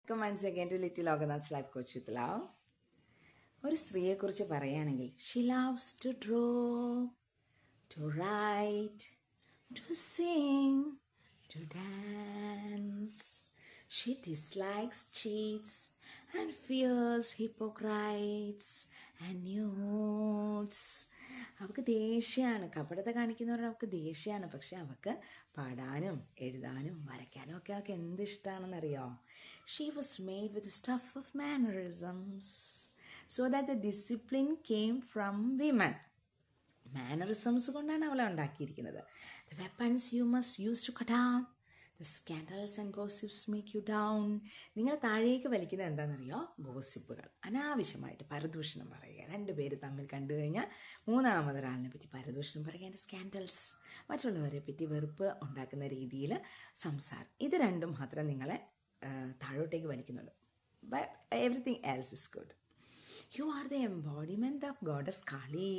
Welcome once again to little Lokanath's life coach with love. ഒരു സ്ത്രീയെക്കുറിച്ച് പറയുകയാണെങ്കിൽ, she loves to draw, to write, to sing, to dance. She dislikes cheats and fears hypocrites and nudes. അവൾക്ക് ദേഷ്യമാണ്, കപടത കാണിക്കുന്നവരോട് അവൾക്ക് ദേഷ്യമാണ്. പക്ഷെ അവൾക്ക് പാടാനും എഴുതാനും വരയ്ക്കാനും ഒക്കെ അവൾക്ക് എന്ത് ഇഷ്ടമാണെന്നറിയോ? She was made with the stuff of mannerisms so that the discipline came from women. Mannerisms കൊണ്ടാണ് അവളെ ഉണ്ടാക്കിയിരിക്കുന്നത്. The weapons you must use to cut down the scandals and gossips make you down. നിങ്ങൾ താഴേക്ക് വലിക്കുന്നത് എന്താണെന്നറിയോ? ഗോസിപ്പുകൾ, അനാവശ്യമായിട്ട് പരദൂഷണം പറയുക. രണ്ടുപേര് തമ്മിൽ കണ്ടു കഴിഞ്ഞാൽ മൂന്നാമതൊരാളിനെ പറ്റി പരദൂഷണം പറയുക, അതിൻ്റെ സ്കാൻഡൽസ്, മറ്റുള്ളവരെ പറ്റി വെറുപ്പ് ഉണ്ടാക്കുന്ന രീതിയിൽ സംസാരം. ഇത് രണ്ടും മാത്രം നിങ്ങളെ താഴോട്ടേക്ക് വലിക്കുന്നുള്ളൂ. But everything else is good. You are the embodiment of goddess Kali.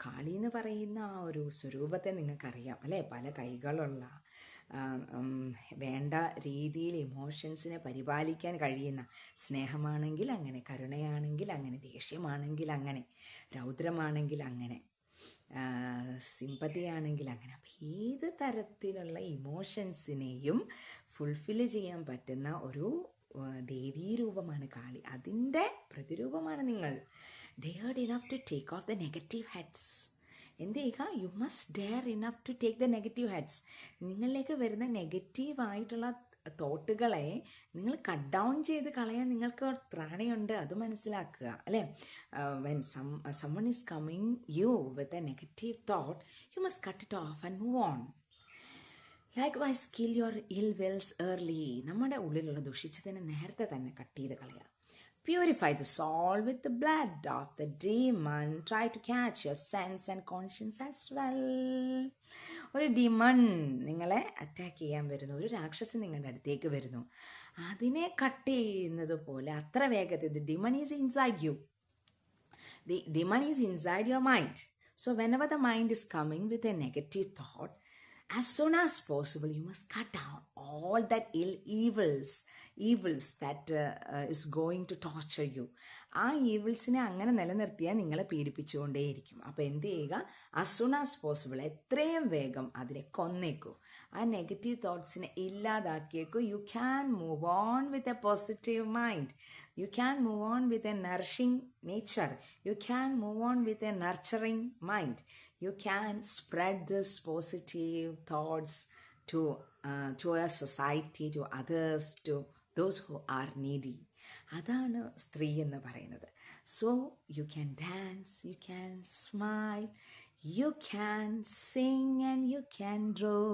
Kali എന്ന് പറയുന്ന ആ ഒരു സ്വരൂപത്തെ നിങ്ങൾക്കറിയാം അല്ലേ? പല കൈകളുള്ള, വേണ്ട രീതിയിൽ ഇമോഷൻസിനെ പരിപാലിക്കാൻ കഴിയുന്ന, സ്നേഹമാണെങ്കിൽ അങ്ങനെ, കരുണയാണെങ്കിൽ അങ്ങനെ, ദേഷ്യമാണെങ്കിൽ അങ്ങനെ, രൗദ്രമാണെങ്കിൽ അങ്ങനെ, സിമ്പതിയാണെങ്കിൽ അങ്ങനെ. അപ്പം ഏത് തരത്തിലുള്ള ഇമോഷൻസിനെയും ഫുൾഫില്ല് ചെയ്യാൻ പറ്റുന്ന ഒരു ദേവീരൂപമാണ് കാളി. അതിൻ്റെ പ്രതിരൂപമാണ് നിങ്ങൾ. Dared enough to take off the negative heads. എന്ത് ചെയ്യുക? You must dare enough to take the negative heads. നിങ്ങളിലേക്ക് വരുന്ന നെഗറ്റീവായിട്ടുള്ള തോട്ടുകളെ നിങ്ങൾ കട്ട് ഡൗൺ ചെയ്ത് കളയാൻ നിങ്ങൾക്ക് ത്രാണിയുണ്ട്. അത് മനസ്സിലാക്കുക അല്ലേ? When someone is coming you with a negative thought, you must cut it off and move on. Likewise, kill your ill wills early. നമ്മുടെ ഉള്ളിലുള്ള ദുഷിച്ചതിനെ നേരത്തെ തന്നെ കട്ട് ചെയ്ത് കളയുക. Purify the soul with the blood of the demon. Try to catch your sense and conscience as well. ഒരു demon നിങ്ങളെ attack ചെയ്യാൻ വരുന്നു, ഒരു രാക്ഷസൻ നിങ്ങളുടെ അടുത്തേക്ക് വരുന്നു. അതിനെ കട്ട് ചെയ്യുന്നത് പോലെ അത്ര വേഗത്തിൽ. The demon is inside U. The demon is inside your mind. So whenever the mind is coming with a negative thought, as soon as possible you must cut down all that evils that is going to torture you. ആ ഈവിൾസിനെ അങ്ങനെ നിലനിർത്തിയാൽ നിങ്ങളെ പീഡിപ്പിച്ചുകൊണ്ടേയിരിക്കും. അപ്പോൾ എന്ത് ചെയ്യുക? as soon as possible, എത്രയും വേഗം അതിനെ കൊന്നേക്കൂ. ആ നെഗറ്റീവ് തോട്ട്സിനെ ഇല്ലാതാക്കിയേക്കൂ. You can move on with a positive mind. You can move on with a nourishing nature. You can move on with a nurturing mind. You can spread this positive thoughts to a society, to others, to those who are needy. അതാണ് സ്ത്രീ എന്ന് പറയുന്നത്. So you can dance, you can smile, you can sing and you can draw.